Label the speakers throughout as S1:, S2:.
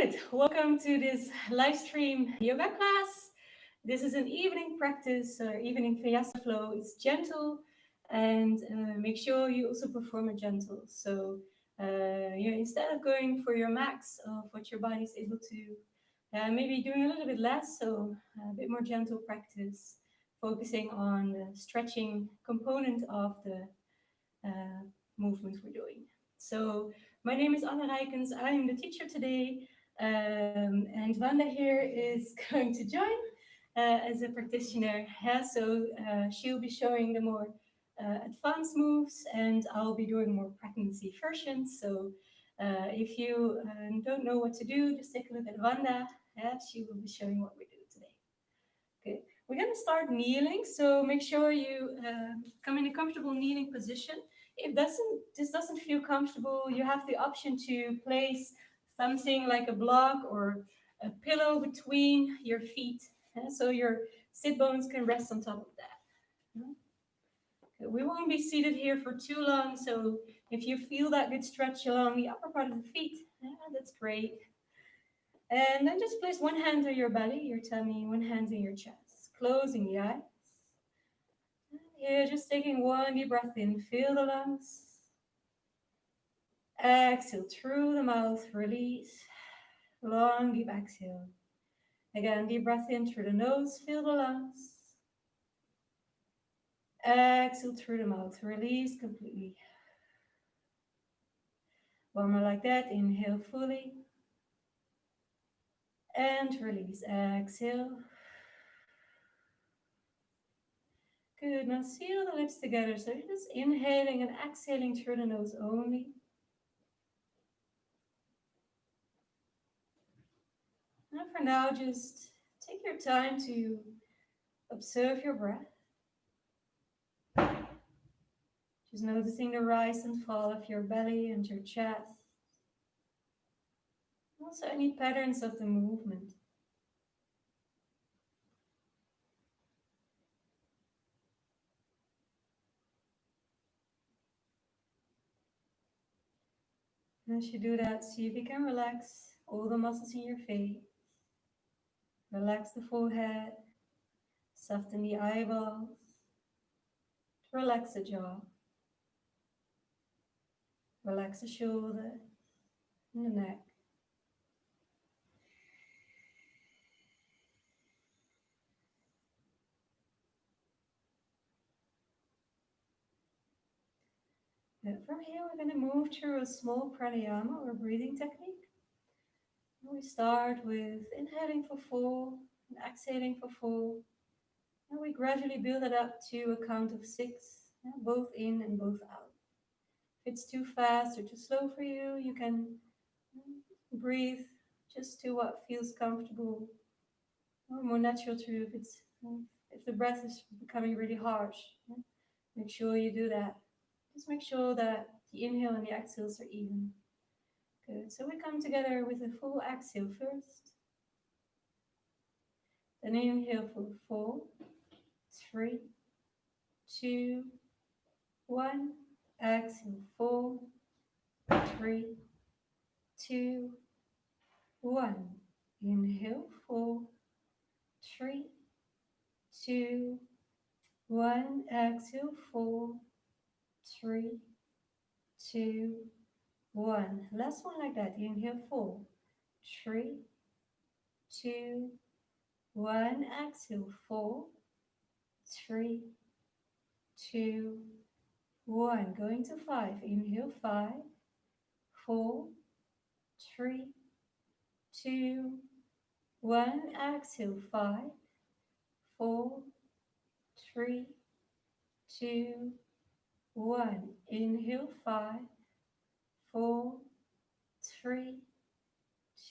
S1: Good. Welcome to this live stream yoga class. This is an evening practice or evening Vinyasa flow. It's gentle and make sure you also perform it gentle. So instead of going for your max of what your body is able to, maybe doing a little bit less, so a bit more gentle practice, focusing on the stretching component of the uh, movement we're doing. So my name is Anne Rijkens. I am the teacher today, and Wanda here is going to join as a practitioner. Yeah, so she'll be showing the more advanced moves, and I'll be doing more pregnancy versions. So if you don't know what to do, just take a look at Wanda. Yeah, she will be showing what we do today. Okay, we're going to start kneeling, so make sure you come in a comfortable kneeling position. If this doesn't feel comfortable, you have the option to place something like a block or a pillow between your feet, so your sit bones can rest on top of that. Okay, we won't be seated here for too long, so if you feel that good stretch along the upper part of the feet, that's great. And then just place one hand on your belly, your tummy, one hand on your chest, closing the eyes. Here, just taking one deep breath in, feel the lungs. Exhale through the mouth, release. Long, deep exhale. Again, deep breath in through the nose, feel the lungs. Exhale through the mouth, release completely. One more like that, inhale fully. And release, exhale. Good, now seal the lips together. So you're just inhaling and exhaling through the nose only. And for now, just take your time to observe your breath. Just noticing the rise and fall of your belly and your chest. Also any patterns of the movement. And as you do that, see if you can relax all the muscles in your face. Relax the forehead, soften the eyeballs, relax the jaw, relax the shoulder and the neck. And from here, we're going to move through a small pranayama or breathing technique. And we start with inhaling for 4 and exhaling for 4. And we gradually build it up to a count of 6, both in and both out. If it's too fast or too slow for you, you can breathe just to what feels comfortable or more natural to you. If the breath is becoming really harsh, make sure you do that. Just make sure that the inhale and the exhales are even. Good. So we come together with a full exhale first. Then inhale for 4, 3, 2, 1. Exhale, 4, 3, 2, 1. Inhale, 4, 3, 2, 1. Exhale, 4, 3, 2, 1. Last one like that. Inhale, 4, 3, 2, 1. Exhale, 4, 3, 2, 1. Going to 5. Inhale, 5, 4, 3, 2, 1. Exhale, 5, 4, 3, 2, 1. Inhale, 5, 4, 3,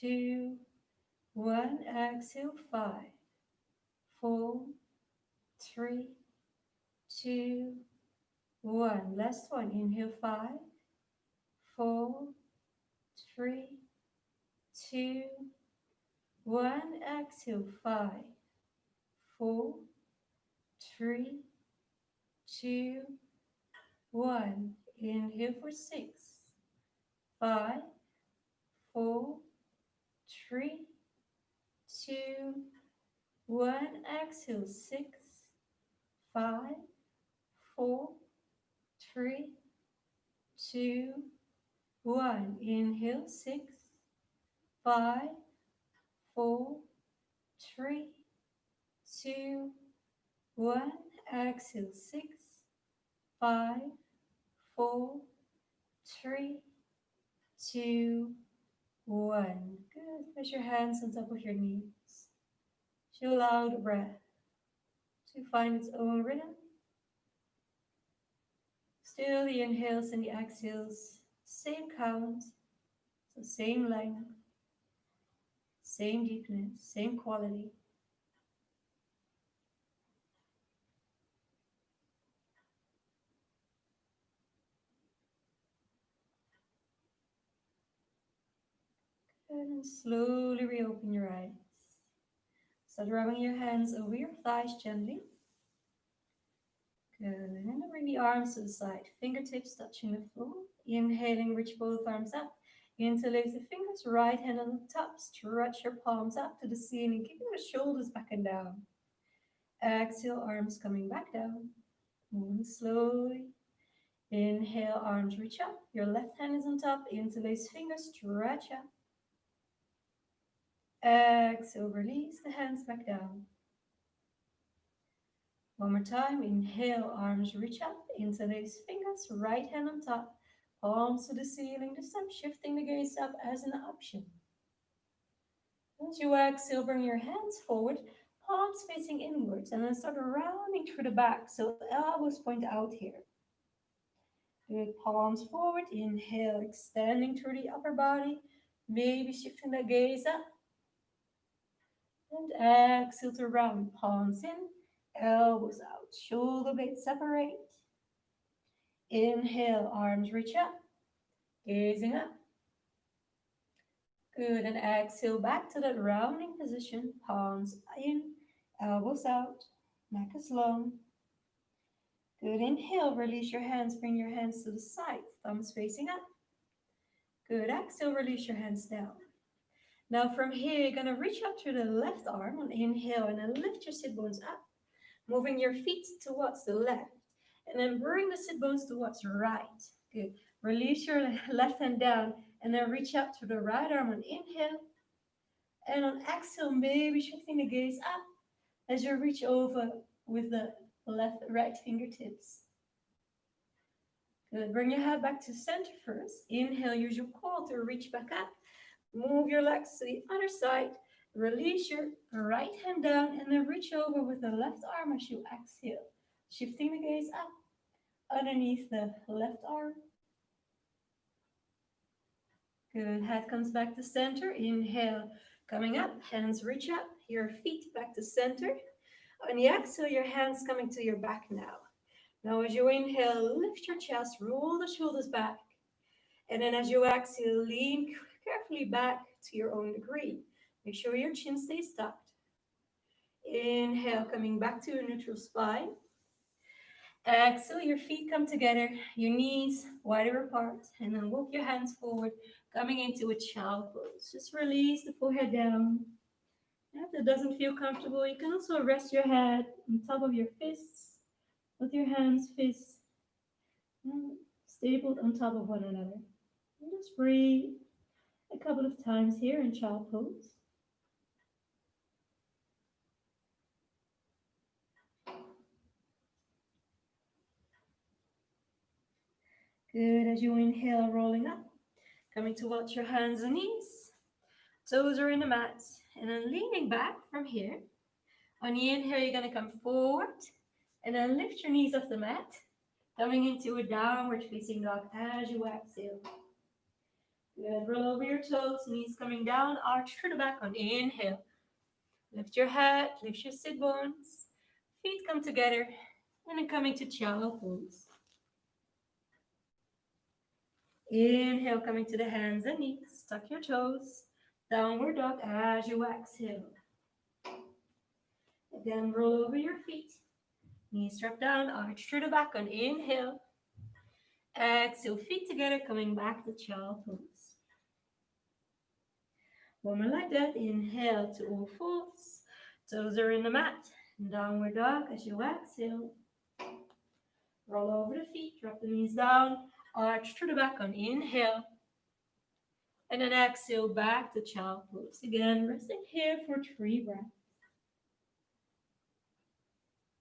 S1: 2, 1. Exhale, 5, 4, 3, 2, 1. Last one. Inhale, 5, 4, 3, 2, 1. Exhale, 5, 4, 3, 2, 1. Inhale for 6, 5, 4, 3, 2, 1. Exhale, 6, 5, 4, 3, 2, 1. Inhale, 6, 5, 4, 3, 2, 1. Exhale, 6, 5, 4, 3, 2, 1. Good. Place your hands on top of your knees. To allow the breath to find its own rhythm. Still the inhales and the exhales, same count, so same length, same deepness, same quality. And slowly reopen your eyes. Start rubbing your hands over your thighs gently. Good. And then bring the arms to the side, fingertips touching the floor. Inhaling, reach both arms up. Interlace the fingers, right hand on the top. Stretch your palms up to the ceiling, keeping the shoulders back and down. Exhale, arms coming back down. Moving slowly. Inhale, arms reach up. Your left hand is on top. Interlace fingers, stretch up. Exhale, release the hands back down. One more time. Inhale, arms reach up. Interlace fingers, right hand on top. Palms to the ceiling. This time, shifting the gaze up as an option. As you exhale, bring your hands forward, palms facing inwards, and then start rounding through the back, so elbows point out here. Good, palms forward. Inhale, extending through the upper body, maybe shifting the gaze up. And exhale to round, palms in, elbows out, shoulder blades separate. Inhale, arms reach up, gazing up. Good, and exhale back to that rounding position, palms in, elbows out, neck is long. Good, inhale, release your hands, bring your hands to the side, thumbs facing up. Good, exhale, release your hands down. Now from here, you're gonna reach up to the left arm on inhale and then lift your sit bones up, moving your feet towards the left. And then bring the sit bones towards the right. Good, release your left hand down and then reach up to the right arm on inhale. And on exhale, maybe shifting the gaze up as you reach over with the right fingertips. Good. Bring your head back to center first. Inhale, use your core to reach back up. Move your legs to the other side. Release your right hand down and then reach over with the left arm as you exhale. Shifting the gaze up underneath the left arm. Good. Head comes back to center. Inhale, coming up. Hands reach up. Your feet back to center. On the exhale, your hands coming to your back now. Now as you inhale, lift your chest, roll the shoulders back. And then as you exhale, lean carefully back to your own degree. Make sure your chin stays tucked. Inhale, coming back to a neutral spine. Exhale, your feet come together, your knees wider apart, and then walk your hands forward, coming into a child pose. Just release the forehead down. If that doesn't feel comfortable, you can also rest your head on top of your fists, with your hands, fists, stapled on top of one another. And just breathe a couple of times here in child pose. Good, as you inhale, rolling up, coming towards your hands and knees. Toes are in the mat, and then leaning back from here. On the inhale, you're gonna come forward, and then lift your knees off the mat, coming into a downward facing dog as you exhale. Good, roll over your toes, knees coming down, arch through the back on inhale. Lift your head, lift your sit bones, feet come together, and then coming to child pose. Inhale, coming to the hands and knees, tuck your toes, downward dog as you exhale. Again, roll over your feet, knees drop down, arch through the back on inhale. Exhale, feet together, coming back to child pose. One more like that. Inhale to all fours. Toes are in the mat. Downward dog as you exhale. Roll over the feet, drop the knees down, arch through the back on inhale. And then exhale back to child pose. Again, resting here for 3 breaths.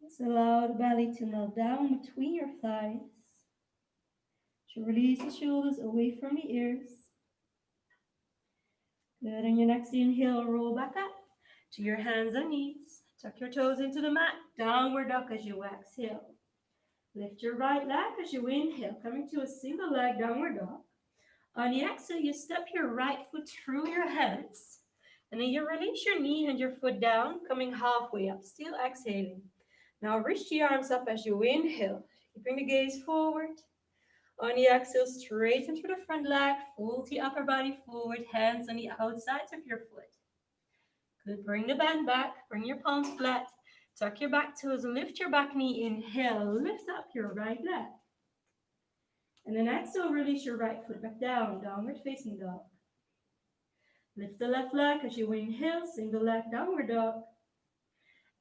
S1: Just allow the belly to melt down between your thighs. To release the shoulders away from the ears. Good, on your next inhale, roll back up to your hands and knees. Tuck your toes into the mat, downward dog as you exhale. Lift your right leg as you inhale, coming to a single leg downward dog. On the exhale, you step your right foot through your hands. And then you release your knee and your foot down, coming halfway up, still exhaling. Now reach the arms up as you inhale, keeping the gaze forward. On the exhale, straighten through the front leg, fold the upper body forward, hands on the outsides of your foot. Good, bring the band back, bring your palms flat, tuck your back toes, lift your back knee, inhale, lift up your right leg. And then exhale, release your right foot back down, downward facing dog. Lift the left leg as you inhale, single leg, downward dog.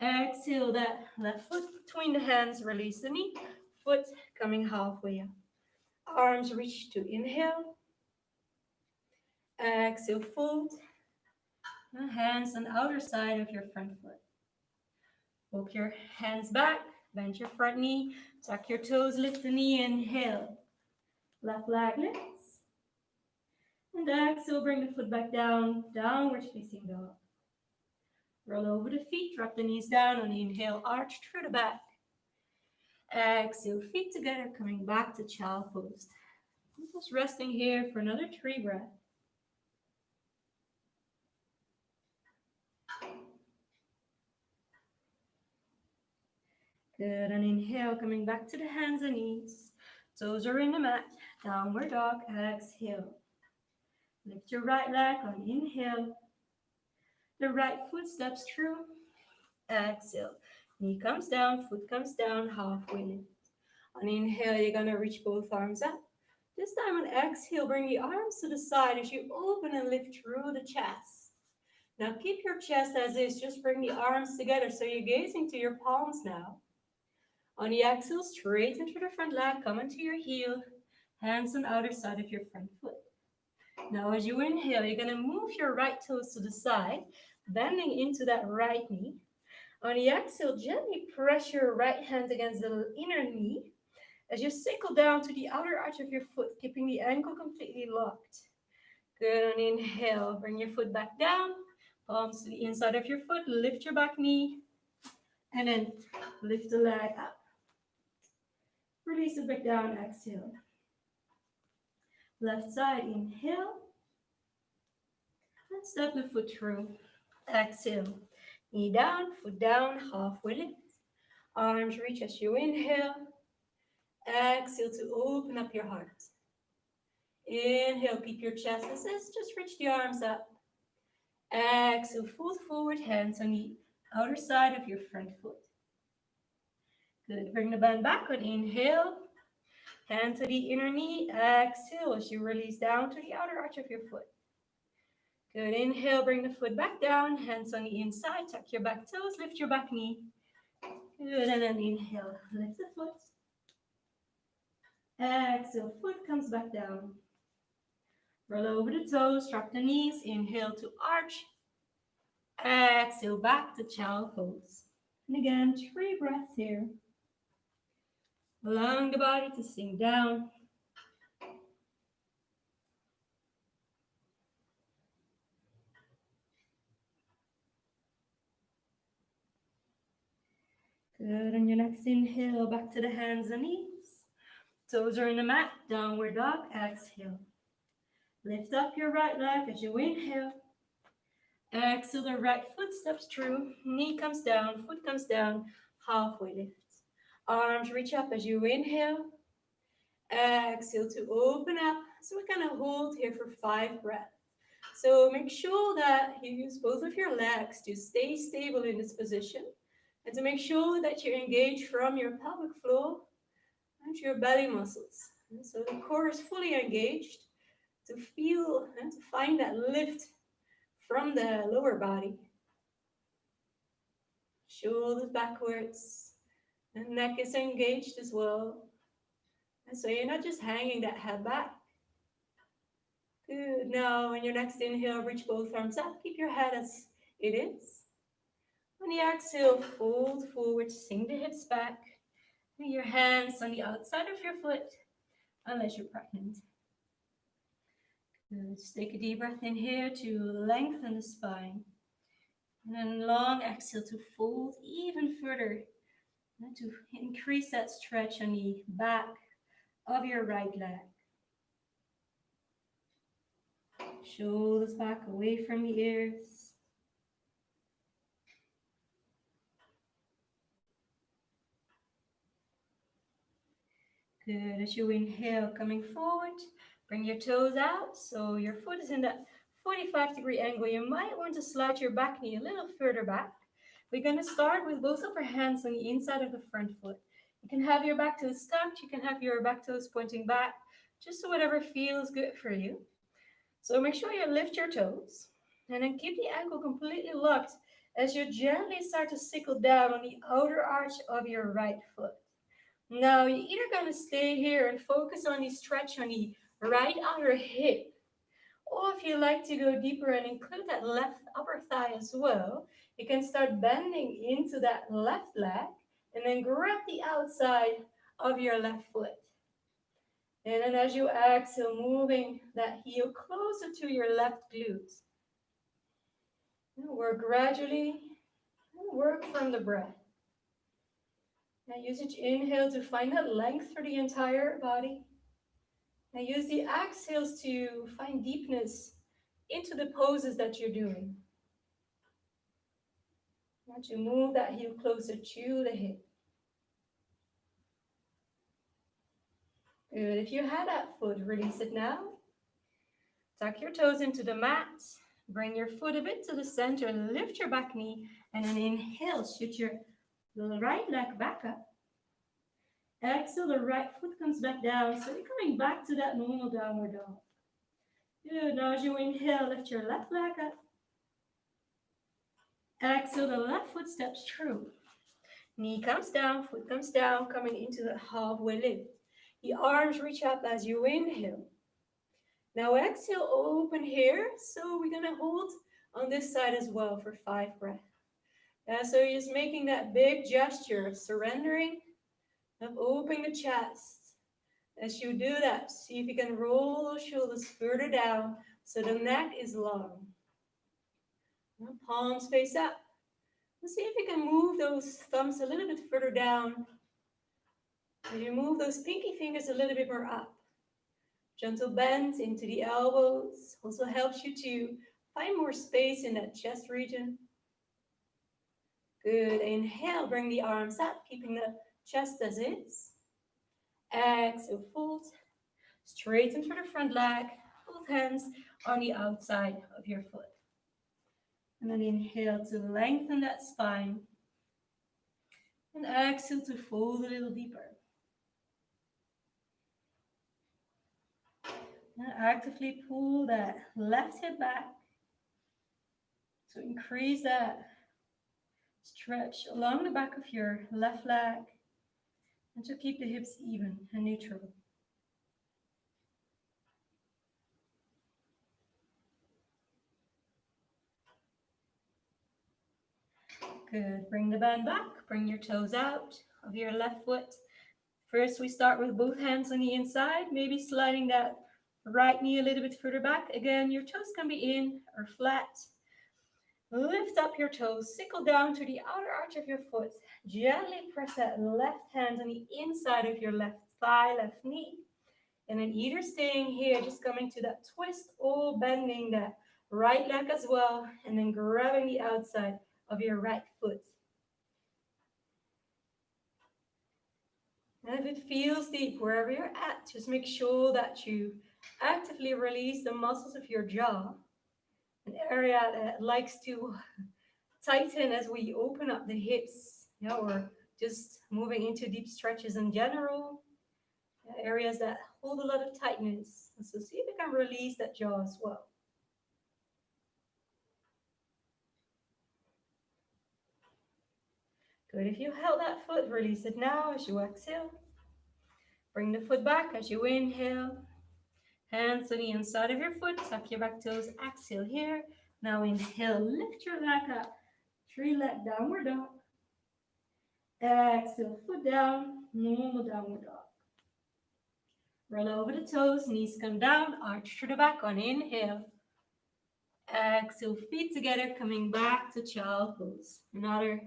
S1: Exhale that left foot between the hands, release the knee, foot coming halfway up. Arms reach to inhale. Exhale, fold. Hands on the outer side of your front foot. Walk your hands back, bend your front knee, tuck your toes, lift the knee, inhale. Left leg lifts. And exhale, bring the foot back down, downward facing dog. Roll over the feet, drop the knees down on the inhale, arch through the back. Exhale, feet together, coming back to child pose. Just resting here for another 3 breaths. Good, and inhale, coming back to the hands and knees. Toes are in the mat, downward dog, exhale. Lift your right leg on inhale. The right foot steps through, exhale. Knee comes down, foot comes down, halfway lift. On inhale, you're gonna reach both arms up. This time on exhale, bring the arms to the side as you open and lift through the chest. Now keep your chest as is, just bring the arms together so you're gazing to your palms now. On the exhale, straighten through the front leg, come onto your heel, hands on the outer side of your front foot. Now as you inhale, you're gonna move your right toes to the side, bending into that right knee. On the exhale, gently press your right hand against the inner knee as you sickle down to the outer arch of your foot, keeping the ankle completely locked. Good, on inhale, bring your foot back down, palms to the inside of your foot, lift your back knee, and then lift the leg up. Release it back down, exhale. Left side, inhale. And step the foot through, exhale. Knee down, foot down, halfway lift. Arms reach as you inhale. Exhale to open up your heart. Inhale, keep your chest as is, just reach the arms up. Exhale, fold forward, hands on the outer side of your front foot. Good, bring the band back on inhale. Hand to the inner knee, exhale as you release down to the outer arch of your foot. Good, inhale, bring the foot back down, hands on the inside, tuck your back toes, lift your back knee. Good, and then inhale, lift the foot. Exhale, foot comes back down. Roll over the toes, drop the knees, inhale to arch. Exhale, back to child pose. And again, 3 breaths here. Allowing the body to sink down. Good, on your next inhale, back to the hands and knees. Toes are in the mat, downward dog, exhale. Lift up your right leg as you inhale. Exhale, the right foot steps through, knee comes down, foot comes down, halfway lift. Arms reach up as you inhale. Exhale to open up. So we're gonna hold here for 5 breaths. So make sure that you use both of your legs to stay stable in this position and to make sure that you engage from your pelvic floor and your belly muscles. And so the core is fully engaged to feel and to find that lift from the lower body. Shoulders backwards. The neck is engaged as well. And so you're not just hanging that head back. Good. Now, on your next inhale, reach both arms up. Keep your head as it is. On the exhale, fold forward, sink the hips back. And your hands on the outside of your foot, unless you're pregnant. Good. Just take a deep breath in here to lengthen the spine. And then long exhale to fold even further. And to increase that stretch on the back of your right leg. Shoulders back away from the ears. Good. As you inhale, coming forward, bring your toes out. So your foot is in that 45-degree angle. You might want to slide your back knee a little further back. We're going to start with both of our hands on the inside of the front foot. You can have your back toes tucked. You can have your back toes pointing back, just so whatever feels good for you. So make sure you lift your toes and then keep the ankle completely locked as you gently start to sickle down on the outer arch of your right foot. Now you're either going to stay here and focus on the stretch on the right outer hip, or if you like to go deeper and include that left upper thigh as well, you can start bending into that left leg and then grab the outside of your left foot. And then as you exhale, moving that heel closer to your left glute. Work gradually, work from the breath. Now use each inhale to find that length for the entire body. Now use the exhales to find deepness into the poses that you're doing. Now to move that heel closer to the hip. Good. If you had that foot, release it now. Tuck your toes into the mat. Bring your foot a bit to the center. Lift your back knee. And then inhale, shoot your right leg back up. Exhale, the right foot comes back down. So you're coming back to that normal downward dog. Good. Now as you inhale, lift your left leg up. Exhale, the left foot steps through. Knee comes down, foot comes down, coming into the halfway lift. The arms reach up as you inhale. Now exhale, open here. So we're going to hold on this side as well for 5 breaths. So you're just making that big gesture of surrendering, of opening the chest. As you do that, see if you can roll those shoulders further down so the neck is long. Now palms face up. Let's see if you can move those thumbs a little bit further down. And you move those pinky fingers a little bit more up. Gentle bend into the elbows. Also helps you to find more space in that chest region. Good. Inhale, bring the arms up, keeping the chest as is. Exhale, fold. Straighten for the front leg. Both hands on the outside of your foot. And then inhale to lengthen that spine. And exhale to fold a little deeper. And actively pull that left hip back to increase that stretch along the back of your left leg and to keep the hips even and neutral. Good. Bring the band back. Bring your toes out of your left foot. First, we start with both hands on the inside, maybe sliding that right knee a little bit further back. Again, your toes can be in or flat. Lift up your toes, sickle down to the outer arch of your foot. Gently press that left hand on the inside of your left thigh, left knee. And then either staying here, just coming to that twist, or bending that right leg as well, and then grabbing the outside of your right foot. And if it feels deep wherever you're at, just make sure that you actively release the muscles of your jaw, an area that likes to tighten as we open up the hips, or just moving into deep stretches in general, areas that hold a lot of tightness. So see if you can release that jaw as well. Good. If you held that foot, release it now as you exhale. Bring the foot back as you inhale. Hands on the inside of your foot. Tuck your back toes. Exhale here. Now inhale. Lift your leg up. Three-leg downward dog. Exhale. Foot down. Normal downward dog. Roll over the toes. Knees come down. Arch to the back on inhale. Exhale. Feet together. Coming back to child pose. Another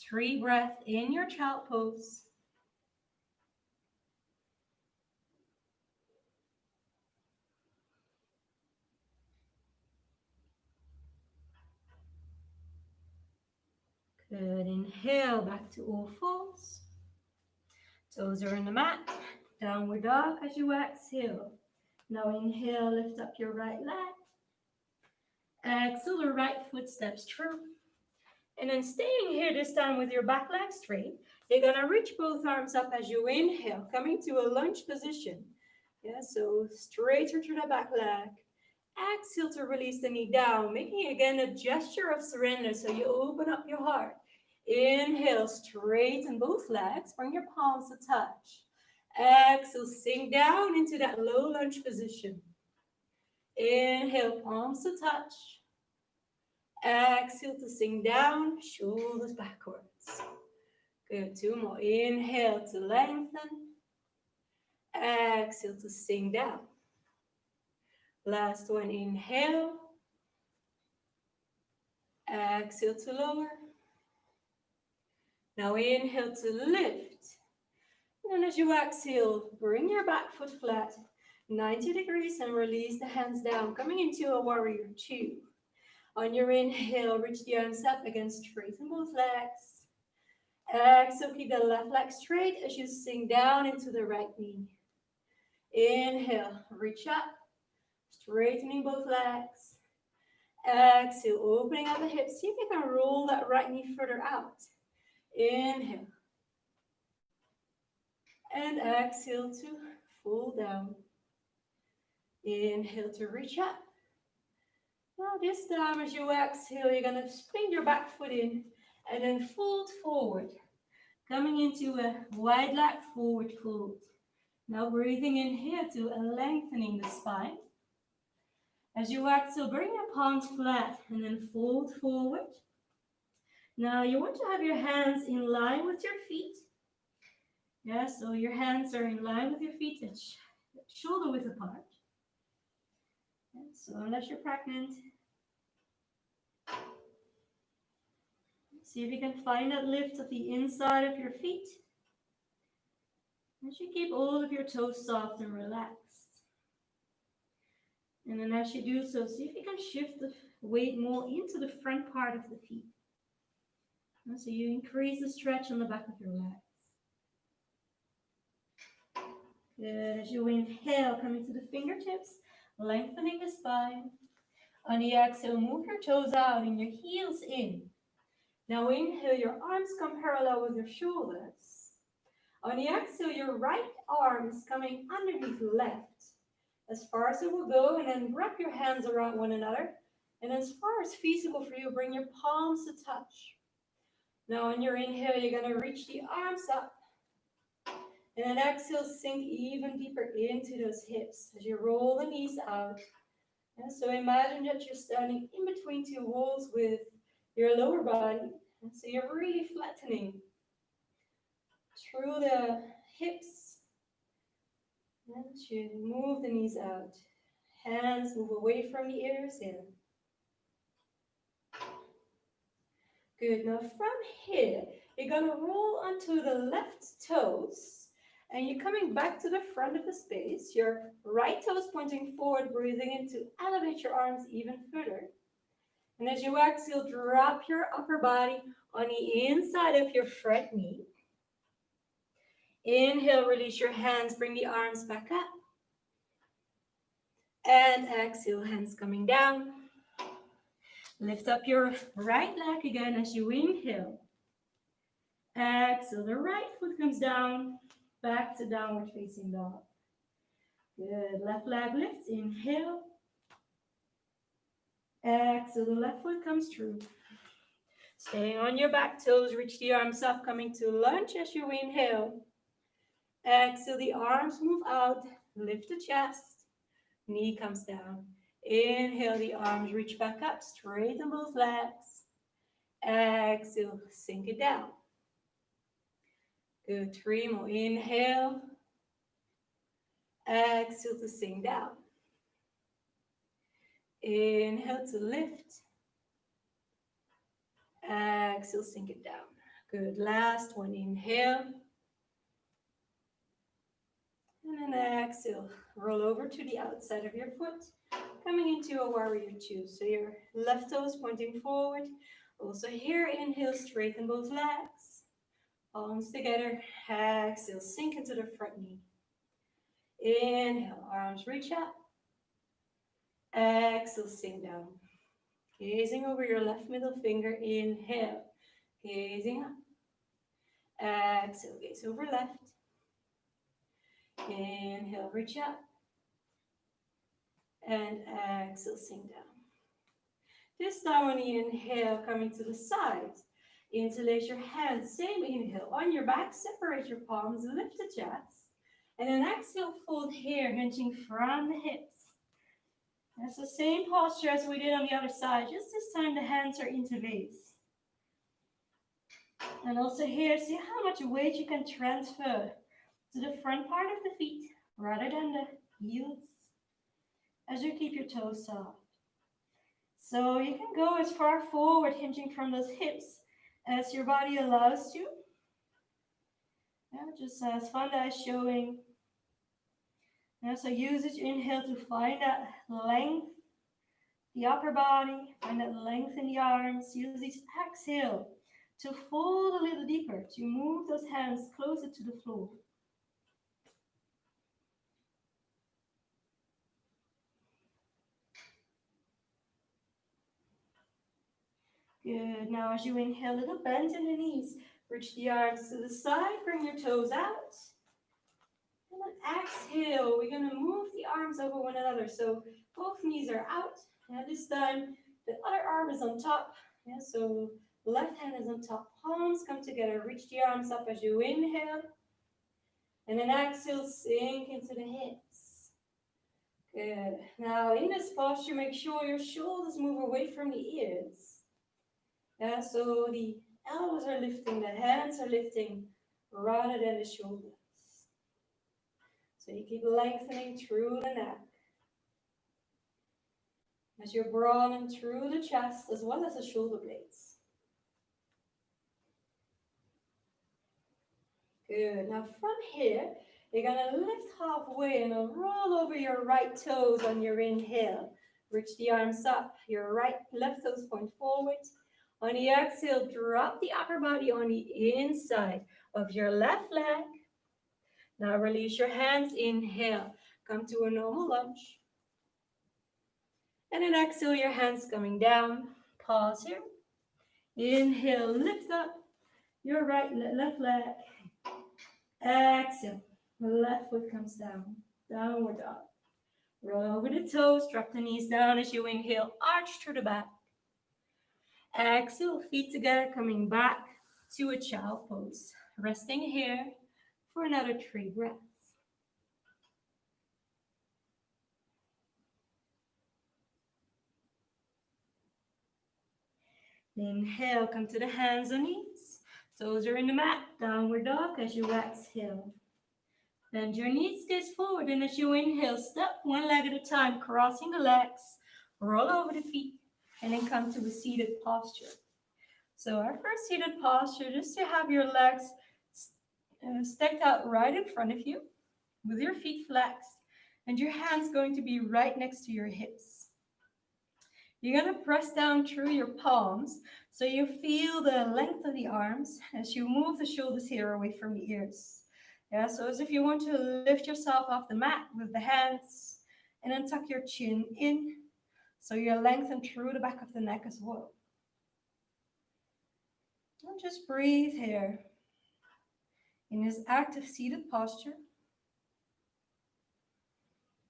S1: 3 breaths in your child pose. Good. Inhale back to all fours. Toes are in the mat. Downward dog as you exhale. Now inhale, lift up your right leg. Exhale, the right foot steps through. And then staying here this time with your back leg straight, you're going to reach both arms up as you inhale, coming to a lunge position. Yeah, so straighter to the back leg. Exhale to release the knee down, making again a gesture of surrender. So you open up your heart. Inhale, straighten both legs. Bring your palms to touch. Exhale, sink down into that low lunge position. Inhale, palms to touch. Exhale to sink down, shoulders backwards. Good, 2 more. Inhale to lengthen. Exhale to sink down. Last one, inhale. Exhale to lower. Now inhale to lift. And as you exhale, bring your back foot flat, 90 degrees, and release the hands down, coming into a warrior 2. On your inhale, reach the arms up again, straighten both legs. Exhale, keep the left leg straight as you sink down into the right knee. Inhale, reach up, straightening both legs. Exhale, opening up the hips. See if you can roll that right knee further out. Inhale. And exhale to fall down. Inhale to reach up. Now this time as you exhale, you're going to swing your back foot in and then fold forward. Coming into a wide leg forward fold. Now breathing in here to lengthening the spine. As you exhale, bring your palms flat and then fold forward. Now you want to have your hands in line with your feet. Yeah, so your hands are in line with your feet and shoulder width apart. Yeah, so unless you're pregnant, see if you can find that lift of the inside of your feet. As you keep all of your toes soft and relaxed. And then as you do so, see if you can shift the weight more into the front part of the feet. And so you increase the stretch on the back of your legs. Good. As you inhale, coming to the fingertips, lengthening the spine. On the exhale, move your toes out and your heels in. Now inhale, your arms come parallel with your shoulders. On the exhale, your right arm is coming underneath the left. As far as it will go, and then wrap your hands around one another. And as far as feasible for you, bring your palms to touch. Now on your inhale, you're going to reach the arms up. And then exhale, sink even deeper into those hips as you roll the knees out. And so imagine that you're standing in between 2 walls with your lower body. And so you're really flattening through the hips. And you move the knees out. Hands move away from the ears in. Good. Now from here, you're going to roll onto the left toes. And you're coming back to the front of the space. Your right toes pointing forward, breathing in to elevate your arms even further. And as you exhale, drop your upper body on the inside of your front knee. Inhale, release your hands, bring the arms back up. And exhale, hands coming down. Lift up your right leg again as you inhale. Exhale, the right foot comes down, back to downward facing dog. Good, left leg lifts, inhale. Exhale, the left foot comes through. Staying on your back toes, reach the arms up, coming to lunge as you inhale. Exhale, the arms move out, lift the chest, knee comes down. Inhale, the arms reach back up, straighten both legs. Exhale, sink it down. Good, 3 more. Inhale. Exhale to sink down. Inhale to lift. Exhale, sink it down. Good, last one. Inhale. And then exhale, roll over to the outside of your foot, coming into a warrior two. So your left toes pointing forward. Also here, inhale, straighten both legs. Palms together. Exhale, sink into the front knee. Inhale, arms reach up. Exhale, sink down. Gazing over your left middle finger. Inhale, gazing up. Exhale, gaze over left. Inhale, reach up. And exhale, sink down. This time on the inhale, coming to the sides. Interlace your hands, same inhale. On your back, separate your palms, lift the chest. And then exhale, fold here, hinging from the hips. That's the same posture as we did on the other side. Just this time, the hands are interlaced. And also here, see how much weight you can transfer to the front part of the feet rather than the heels as you keep your toes soft. So you can go as far forward, hinging from those hips as your body allows you. Yeah, just as Vanda is showing. Yeah, so use each inhale to find that length, the upper body, find that length in the arms. Use each exhale to fold a little deeper, to move those hands closer to the floor. Good. Now as you inhale, little bend in the knees. Reach the arms to the side, bring your toes out. And then exhale, we're going to move the arms over one another. So both knees are out. And this time, the other arm is on top. Yeah, so left hand is on top. Palms come together. Reach the arms up as you inhale. And then exhale, sink into the hips. Good. Now in this posture, make sure your shoulders move away from the ears. Yeah, so the elbows are lifting, the hands are lifting rather than the shoulders. So you keep lengthening through the neck. As you're broadening through the chest as well as the shoulder blades. Good. Now from here, you're going to lift halfway and roll over your right toes on your inhale. Reach the arms up. Your left toes point forward. On the exhale, drop the upper body on the inside of your left leg. Now release your hands. Inhale. Come to a normal lunge. And then exhale, your hands coming down. Pause here. Inhale, lift up your left leg. Exhale, left foot comes down. Downward dog. Roll over the toes, drop the knees down as you inhale. Arch through the back. Exhale, feet together, coming back to a child pose. Resting here for another 3 breaths. Inhale, come to the hands and knees. Toes are in the mat, downward dog as you exhale. Bend your knees, gaze forward, and as you inhale, step one leg at a time, crossing the legs, roll over the feet, and then come to a seated posture. So our first seated posture, just to have your legs stacked out right in front of you, with your feet flexed, and your hands going to be right next to your hips. You're going to press down through your palms so you feel the length of the arms as you move the shoulders here away from the ears. Yeah, so as if you want to lift yourself off the mat with the hands and then tuck your chin in so you're lengthened through the back of the neck as well. And just breathe here in this active seated posture.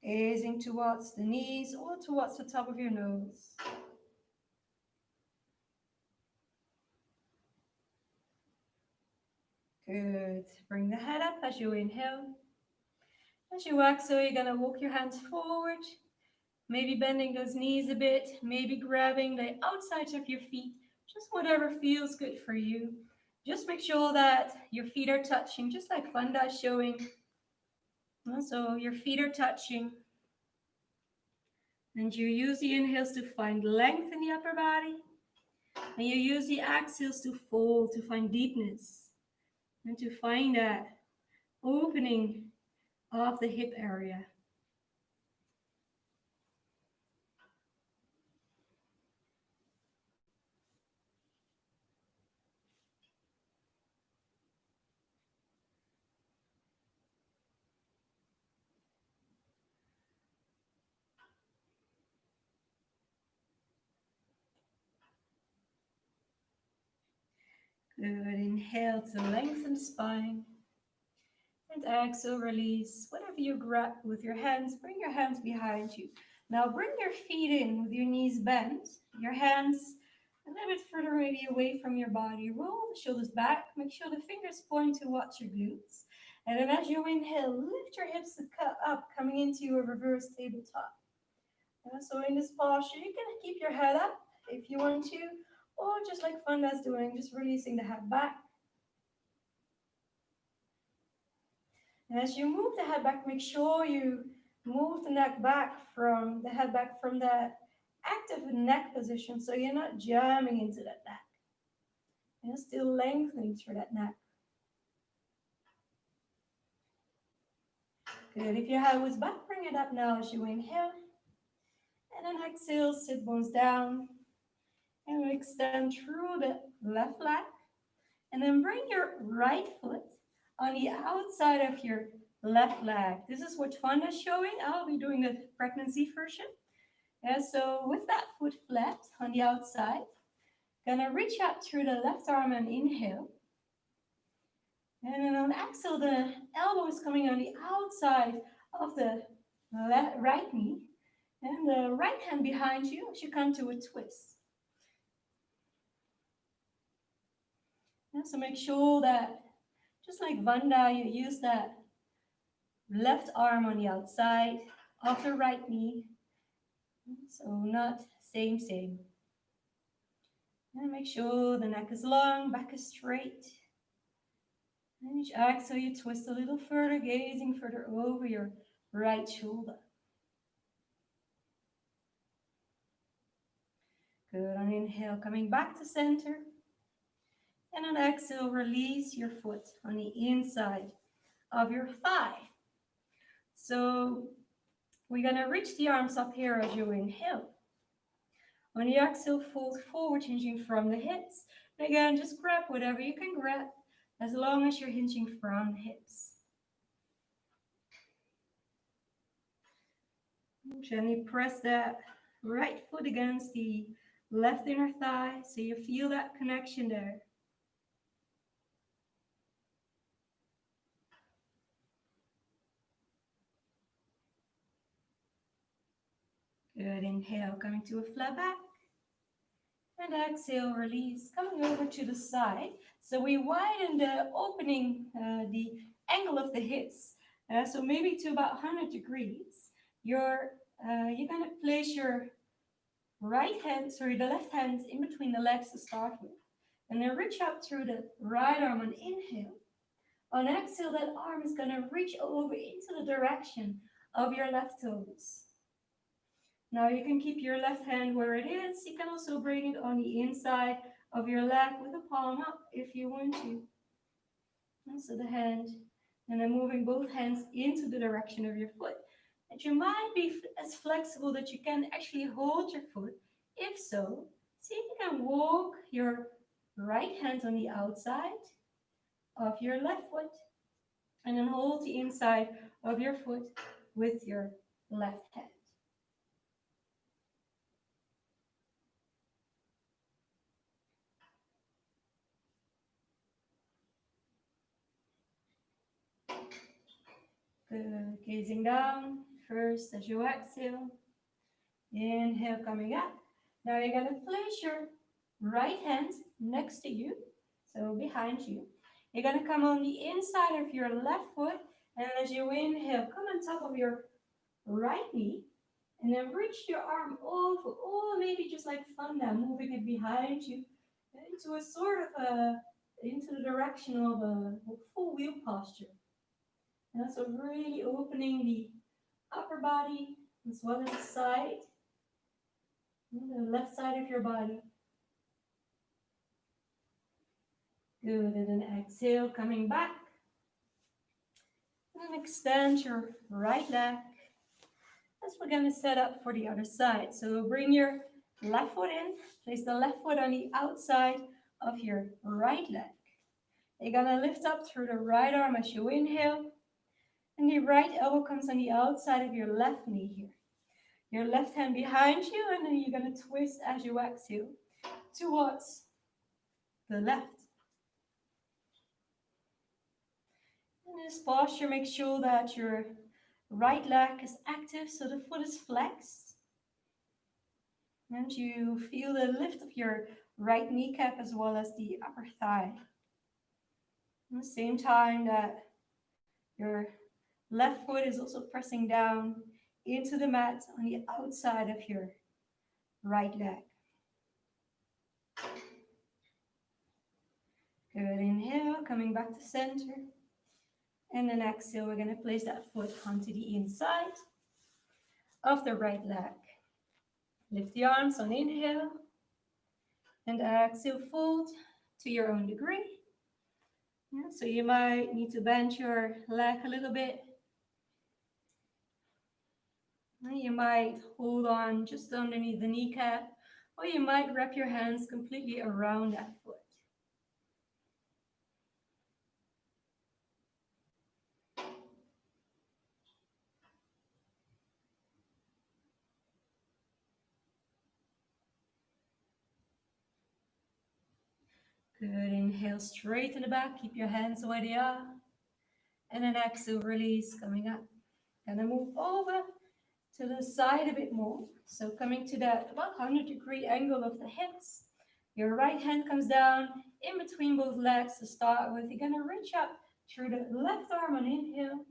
S1: Gazing towards the knees or towards the top of your nose. Good. Bring the head up as you inhale. As you exhale, you're going to walk your hands forward, maybe bending those knees a bit, maybe grabbing the outsides of your feet, just whatever feels good for you. Just make sure that your feet are touching, just like Vanda is showing. So your feet are touching. And you use the inhales to find length in the upper body. And you use the exhales to fold, to find deepness. And to find that opening of the hip area. Good. Inhale to lengthen the spine. And exhale, release. Whatever you grab with your hands, bring your hands behind you. Now bring your feet in with your knees bent. Your hands a little bit further maybe away from your body. Roll the shoulders back. Make sure the fingers point towards your glutes. And then as you inhale, lift your hips up, coming into your reverse tabletop. So in this posture, you can keep your head up if you want to, or just like Vanda's doing, just releasing the head back. And as you move the head back, make sure you move the neck back from the head back from that active neck position, so you're not jamming into that neck. And still lengthening through that neck. Good. If your head was back, bring it up now as you inhale. And then exhale, sit bones down. And we extend through the left leg. And then bring your right foot on the outside of your left leg. This is what Vanda's showing. I'll be doing the pregnancy version. So with that foot flat on the outside, gonna reach out through the left arm and inhale. And then on exhale, the elbow is coming on the outside of the right knee. And the right hand behind you as you come to a twist. So make sure that, just like Vanda, you use that left arm on the outside of the right knee. So not same. And make sure the neck is long, back is straight. And each exhale, you twist a little further, gazing further over your right shoulder. Good. On inhale, coming back to center. And on exhale, release your foot on the inside of your thigh. So we're going to reach the arms up here as you inhale. On the exhale, fold forward, hinging from the hips. And again, just grab whatever you can grab, as long as you're hinging from the hips. Gently press that right foot against the left inner thigh, so you feel that connection there. Good. Inhale, coming to a flat back. And exhale, release, coming over to the side. So we widen the opening, the angle of the hips. So maybe to about 100 degrees. You're going to place your the left hand in between the legs to start with. And then reach up through the right arm on inhale. On exhale, that arm is going to reach over into the direction of your left toes. Now you can keep your left hand where it is. You can also bring it on the inside of your leg with the palm up if you want to. And so the hand, and then moving both hands into the direction of your foot. And you might be as flexible that you can actually hold your foot. If so, see if you can walk your right hand on the outside of your left foot. And then hold the inside of your foot with your left hand. Good. Gazing down first as you exhale. Inhale, coming up. Now you're going to place your right hand next to you, so behind you. You're going to come on the inside of your left foot, and as you inhale, come on top of your right knee, and then reach your arm over, or maybe just like Fanda, moving it behind you into a sort of a, into the direction of a full wheel posture. And so really opening the upper body as well as the side, the left side of your body. Good, and then exhale, coming back. And extend your right leg as we're going to set up for the other side. So bring your left foot in, place the left foot on the outside of your right leg. You're going to lift up through the right arm as you inhale, and the right elbow comes on the outside of your left knee here. Your left hand behind you, and then you're going to twist as you exhale towards the left. In this posture, make sure that your right leg is active, so the foot is flexed. And you feel the lift of your right kneecap as well as the upper thigh. At the same time that your left foot is also pressing down into the mat on the outside of your right leg. Good, inhale, coming back to center. And then exhale, we're going to place that foot onto the inside of the right leg. Lift the arms on inhale. And exhale, fold to your own degree. Yeah, so you might need to bend your leg a little bit. You might hold on just underneath the kneecap, or you might wrap your hands completely around that foot. Good, inhale straight to the back, keep your hands where they are. And then exhale, release, coming up. Gonna move over to the side a bit more. So coming to that about 100-degree angle of the hips. Your right hand comes down in between both legs to start with. You're gonna reach up through the left arm on inhale.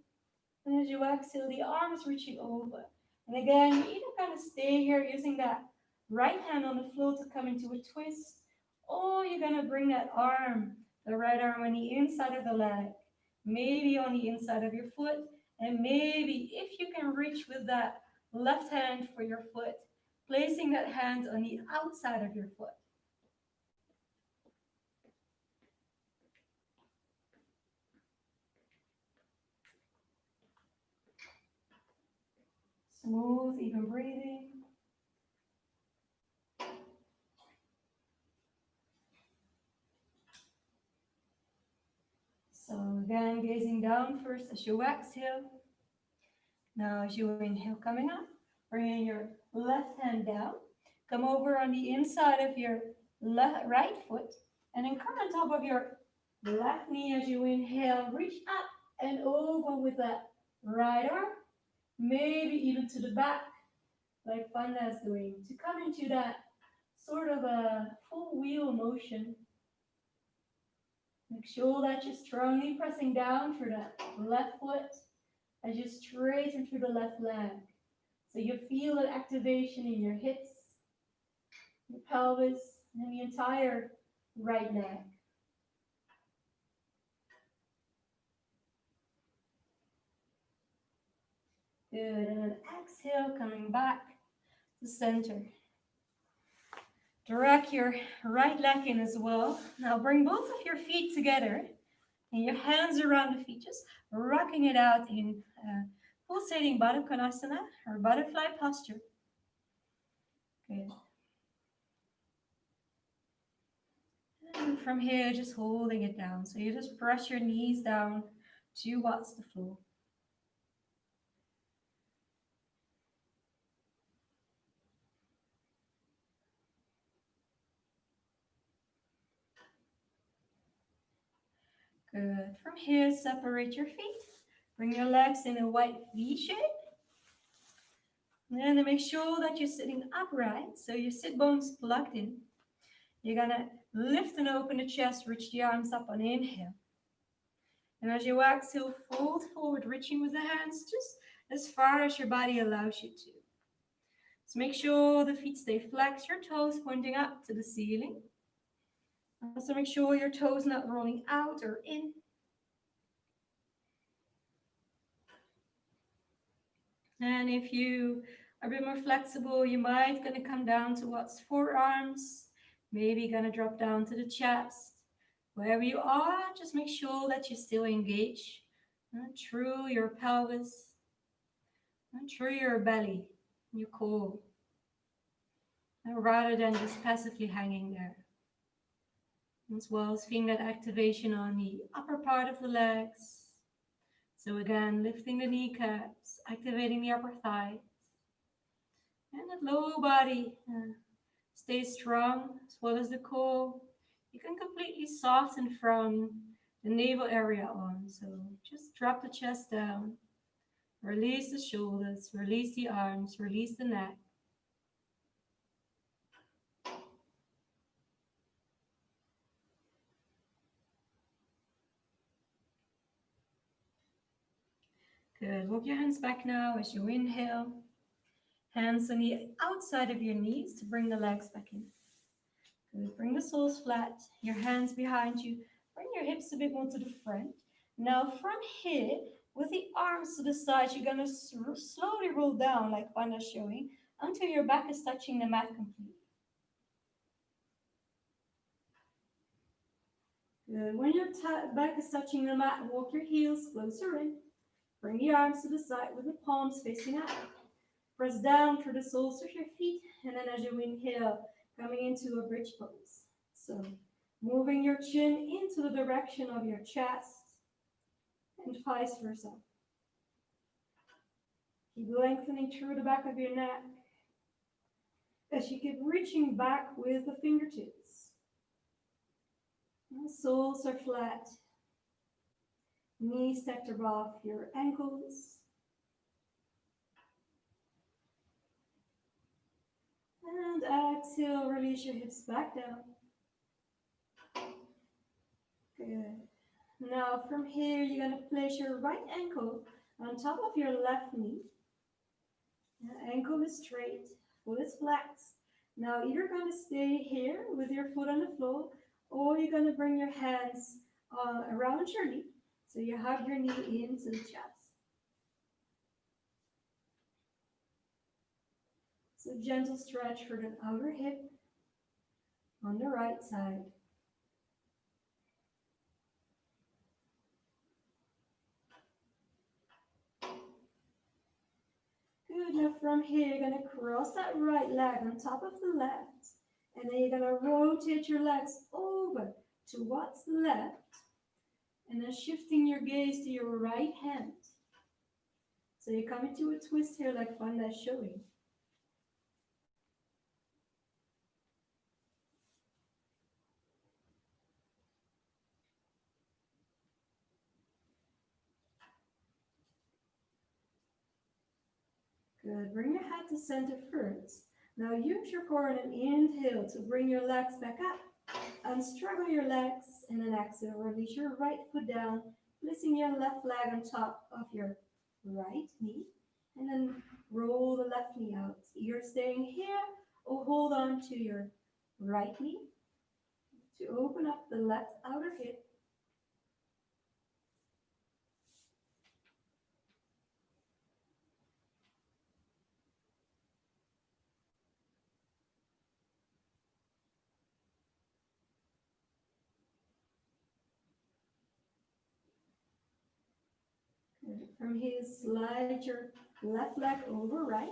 S1: And as you exhale, the arm is reaching over. And again, you either kind of stay here using that right hand on the floor to come into a twist, or you're gonna bring that arm, the right arm on the inside of the leg, maybe on the inside of your foot, and maybe if you can reach with that left hand for your foot, placing that hand on the outside of your foot. Smooth, even breathing. So again, gazing down first as you exhale. Now as you inhale, coming up, bringing your left hand down. Come over on the inside of your right foot, and then come on top of your left knee as you inhale. Reach up and over with that right arm, maybe even to the back, like Fanda is doing, to come into that sort of a full wheel motion. Make sure that you're strongly pressing down through that left foot as you straighten through the left leg. So you feel that activation in your hips, your pelvis, and the entire right leg. Good, and then exhale, coming back to center. Drag your right leg in as well. Now bring both of your feet together and your hands around the feet, just rocking it out in pulsating Baddha Konasana or butterfly posture. Good. And from here, just holding it down. So you just press your knees down towards the floor. Good. From here, separate your feet. Bring your legs in a wide V shape. And then make sure that you're sitting upright, so your sit bones plugged in. You're gonna lift and open the chest, reach the arms up on inhale. And as you exhale, fold forward, reaching with the hands just as far as your body allows you to. So make sure the feet stay flexed, your toes pointing up to the ceiling. Also make sure your toes not rolling out or in. And if you are a bit more flexible, you might gonna come down towards forearms, maybe gonna drop down to the chest. Wherever you are, just make sure that you still engage through your pelvis, through your belly, your core, rather than just passively hanging there. As well as feeling that activation on the upper part of the legs. So again, lifting the kneecaps, activating the upper thighs. And that lower body stays strong, as well as the core. You can completely soften from the navel area on. So just drop the chest down. Release the shoulders, release the arms, release the neck. Good. Walk your hands back now as you inhale. Hands on the outside of your knees to bring the legs back in. Good. Bring the soles flat, your hands behind you. Bring your hips a bit more to the front. Now from here, with the arms to the side, you're going to slowly roll down like Vanda's showing until your back is touching the mat completely. Good. When your back is touching the mat, walk your heels closer in. Bring the arms to the side with the palms facing out. Press down through the soles of your feet, and then as you inhale, coming into a bridge pose. So moving your chin into the direction of your chest, and vice versa. Keep lengthening through the back of your neck as you keep reaching back with the fingertips. And the soles are flat. Knees stacked above your ankles. And exhale, release your hips back down. Good. Now from here, you're going to place your right ankle on top of your left knee. The ankle is straight, foot is flexed. Now you're going to stay here with your foot on the floor, or you're going to bring your hands around your knee. So you hug your knee into the chest. So gentle stretch for the outer hip on the right side. Good, now from here you're going to cross that right leg on top of the left. And then you're going to rotate your legs over towards the left. And then shifting your gaze to your right hand. So you come into a twist here like Vanda is showing. Good, bring your head to center first. Now use your core on an inhale to bring your legs back up. Unstruggle your legs, and then exhale, release your right foot down, placing your left leg on top of your right knee. And then roll the left knee out. You're staying here or hold on to your right knee to open up the left outer hip. From here, slide your left leg over right.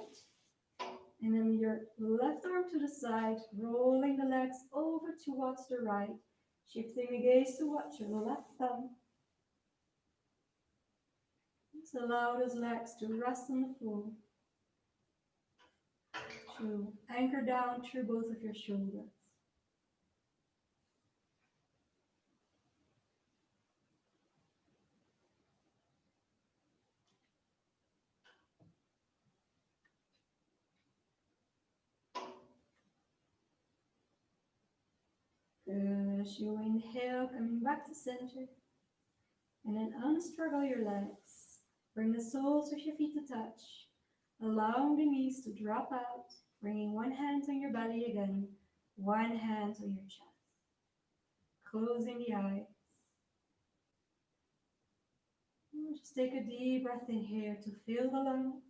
S1: And then your left arm to the side, rolling the legs over towards the right. Shifting the gaze towards your left thumb. Just allow those legs to rest on the floor. To anchor down through both of your shoulders. Good. As you inhale, coming back to center. And then unstruggle your legs. Bring the soles of your feet to touch, allowing the knees to drop out, bringing one hand on your belly again, one hand on your chest. Closing the eyes. Just take a deep breath in here to fill the lungs.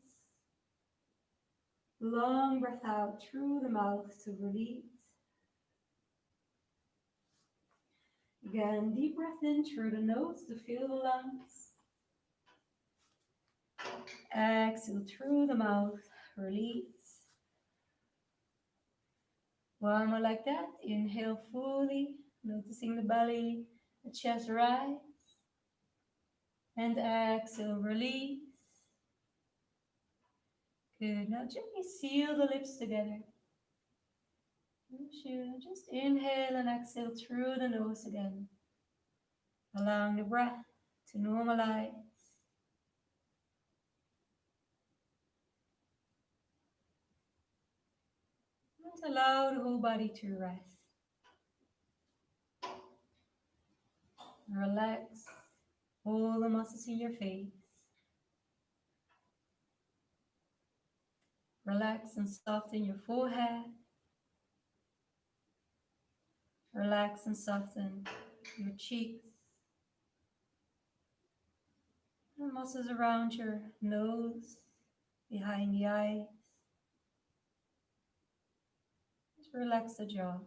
S1: Long breath out through the mouth to release. Again, deep breath in through the nose to fill the lungs. Exhale through the mouth, release. One more like that. Inhale fully, noticing the belly, the chest rise. And exhale, release. Good. Now gently seal the lips together. Just inhale and exhale through the nose again, allowing the breath to normalize. And allow the whole body to rest. Relax all the muscles in your face. Relax and soften your forehead. Relax and soften your cheeks. The muscles around your nose, behind the eyes. Just relax the jaw,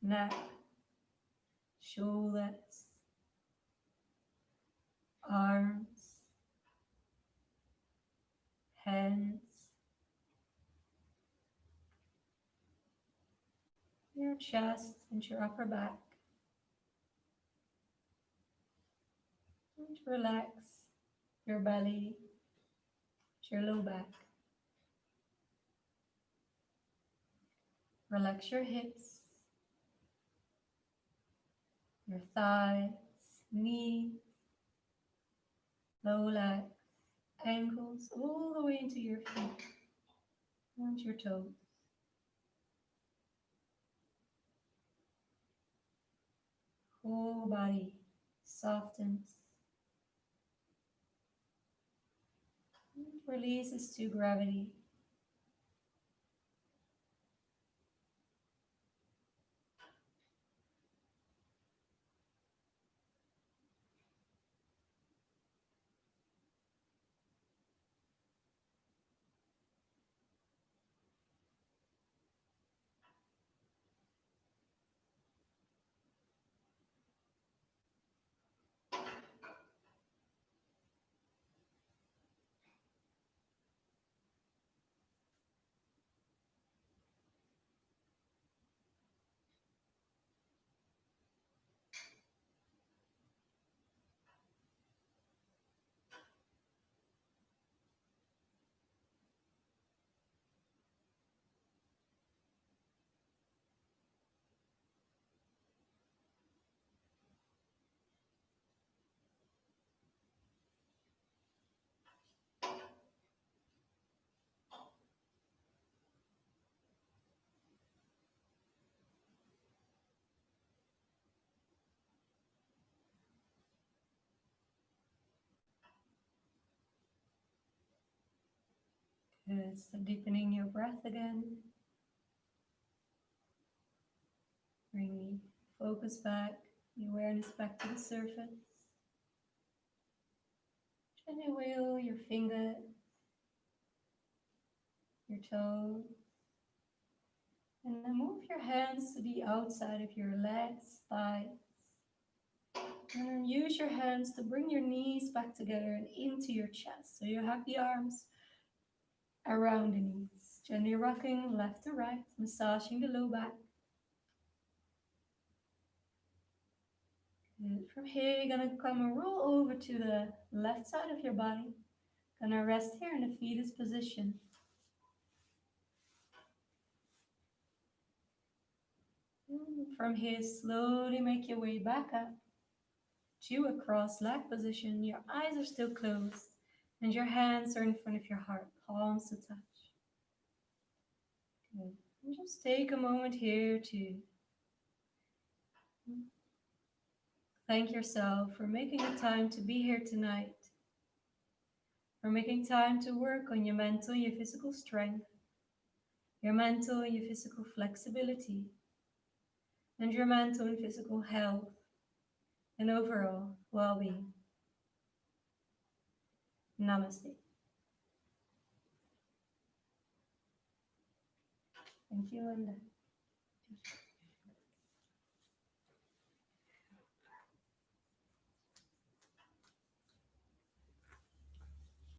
S1: neck, shoulders, arms, hands, your chest and your upper back. And relax your belly, your low back. Relax your hips, your thighs, knees, low legs, ankles, all the way into your feet and your toes. Whole body softens, and releases to gravity. Good. So deepening your breath again. Bring the focus back, the awareness back to the surface. Gently wiggle your fingers, your toes, and then move your hands to the outside of your legs, thighs. And then use your hands to bring your knees back together and into your chest. So you have the arms around the knees. Gently rocking left to right, massaging the low back. Good. From here, you're gonna come and roll over to the left side of your body. Gonna rest here in the fetus position. And from here, slowly make your way back up to a cross-leg position. Your eyes are still closed, and your hands are in front of your heart, palms to touch. Good. And just take a moment here to Thank yourself for making the time to be here tonight, for making time to work on your mental, your physical strength, your mental and your physical flexibility, and your mental and physical health and overall well-being. Namaste. Thank you, Linda.